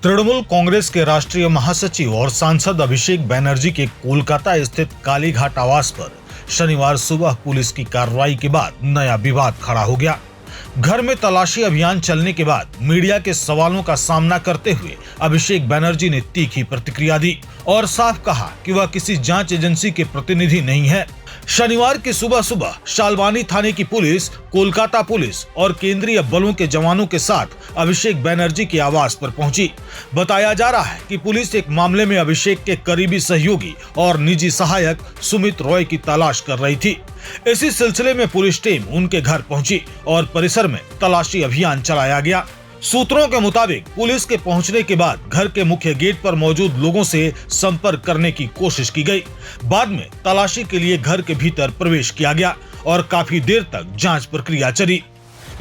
तृणमूल कांग्रेस के राष्ट्रीय महासचिव और सांसद अभिषेक बनर्जी के कोलकाता स्थित कालीघाट आवास पर शनिवार सुबह पुलिस की कार्रवाई के बाद नया विवाद खड़ा हो गया। घर में तलाशी अभियान चलने के बाद मीडिया के सवालों का सामना करते हुए अभिषेक बनर्जी ने तीखी प्रतिक्रिया दी और साफ कहा कि वह किसी जांच एजेंसी के प्रतिनिधि नहीं है। शनिवार की सुबह सुबह शालवानी थाने की पुलिस, कोलकाता पुलिस और केंद्रीय बलों के जवानों के साथ अभिषेक बनर्जी के आवास पर पहुंची। बताया जा रहा है कि पुलिस एक मामले में अभिषेक के करीबी सहयोगी और निजी सहायक सुमित रॉय की तलाश कर रही थी। इसी सिलसिले में पुलिस टीम उनके घर पहुंची और परिसर में तलाशी अभियान चलाया गया। सूत्रों के मुताबिक पुलिस के पहुंचने के बाद घर के मुख्य गेट पर मौजूद लोगों से संपर्क करने की कोशिश की गई। बाद में तलाशी के लिए घर के भीतर प्रवेश किया गया और काफी देर तक जांच प्रक्रिया चली।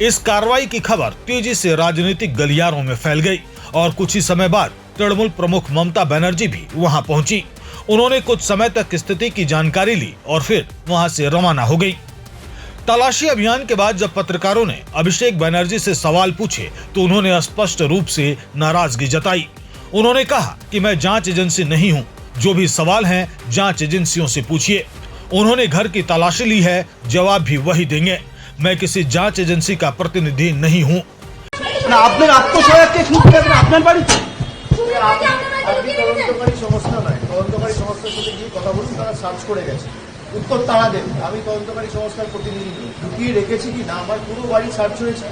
इस कार्रवाई की खबर तेजी से राजनीतिक गलियारों में फैल गई और कुछ ही समय बाद तृणमूल प्रमुख ममता बनर्जी भी वहां पहुंची। उन्होंने कुछ समय तक स्थिति की जानकारी ली और फिर वहां से रवाना हो गई। तलाशी अभियान के बाद जब पत्रकारों ने अभिषेक बनर्जी से सवाल पूछे तो उन्होंने स्पष्ट रूप से नाराजगी जताई। उन्होंने कहा कि मैं जांच एजेंसी नहीं हूं, जो भी सवाल हैं जांच एजेंसियों से पूछिए। उन्होंने घर की तलाशी ली है, जवाब भी वही देंगे। मैं किसी जांच एजेंसी का प्रतिनिधि नहीं हूं। उत्तर तारा देन আমি তদন্তকারী সংস্থার প্রতিনিধি নই, লুকিয়ে রেখেছি কি না আমার পুরো বাড়ি সার্চ হয়েছে,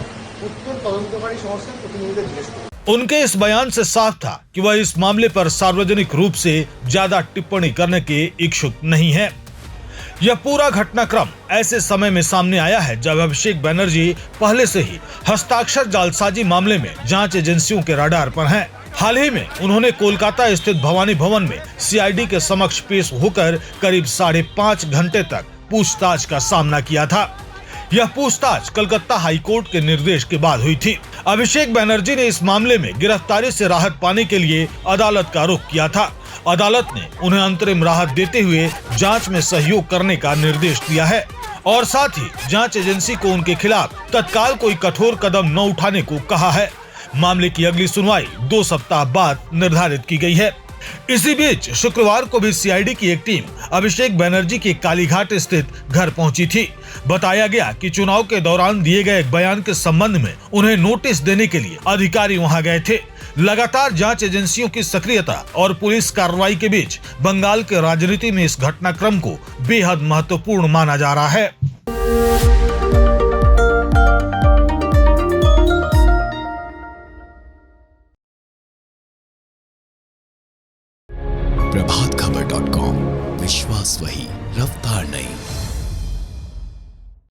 उत्तर তদন্তকারী সংস্থার প্রতিনিধিদের জিজ্ঞেস করুন। उनके इस बयान से साफ था कि वह इस मामले पर सार्वजनिक रूप से ज्यादा टिप्पणी करने के इच्छुक नहीं है। यह पूरा घटनाक्रम ऐसे समय में सामने आया है जब अभिषेक बनर्जी पहले से ही हस्ताक्षर जालसाजी मामले में जांच एजेंसियों के रडार पर हैं। हाल ही में उन्होंने कोलकाता स्थित भवानी भवन में सीआईडी के समक्ष पेश होकर करीब 5.5 घंटे तक पूछताछ का सामना किया था। यह पूछताछ कलकत्ता हाईकोर्ट के निर्देश के बाद हुई थी। अभिषेक बनर्जी ने इस मामले में गिरफ्तारी से राहत पाने के लिए अदालत का रुख किया था। अदालत ने उन्हें अंतरिम राहत देते हुए जांच में सहयोग करने का निर्देश दिया है और साथ ही जांच एजेंसी को उनके खिलाफ तत्काल कोई कठोर कदम न उठाने को कहा है। मामले की अगली सुनवाई 2 सप्ताह बाद निर्धारित की गई है। इसी बीच शुक्रवार को भी सीआईडी की एक टीम अभिषेक बनर्जी के कालीघाट स्थित घर पहुंची थी। बताया गया कि चुनाव के दौरान दिए गए एक बयान के संबंध में उन्हें नोटिस देने के लिए अधिकारी वहां गए थे। लगातार जांच एजेंसियों की सक्रियता और पुलिस कार्रवाई के बीच बंगाल के राजनीति में इस घटनाक्रम को बेहद महत्वपूर्ण माना जा रहा है। प्रभातखबर.com, विश्वास वही, रफ्तार नहीं।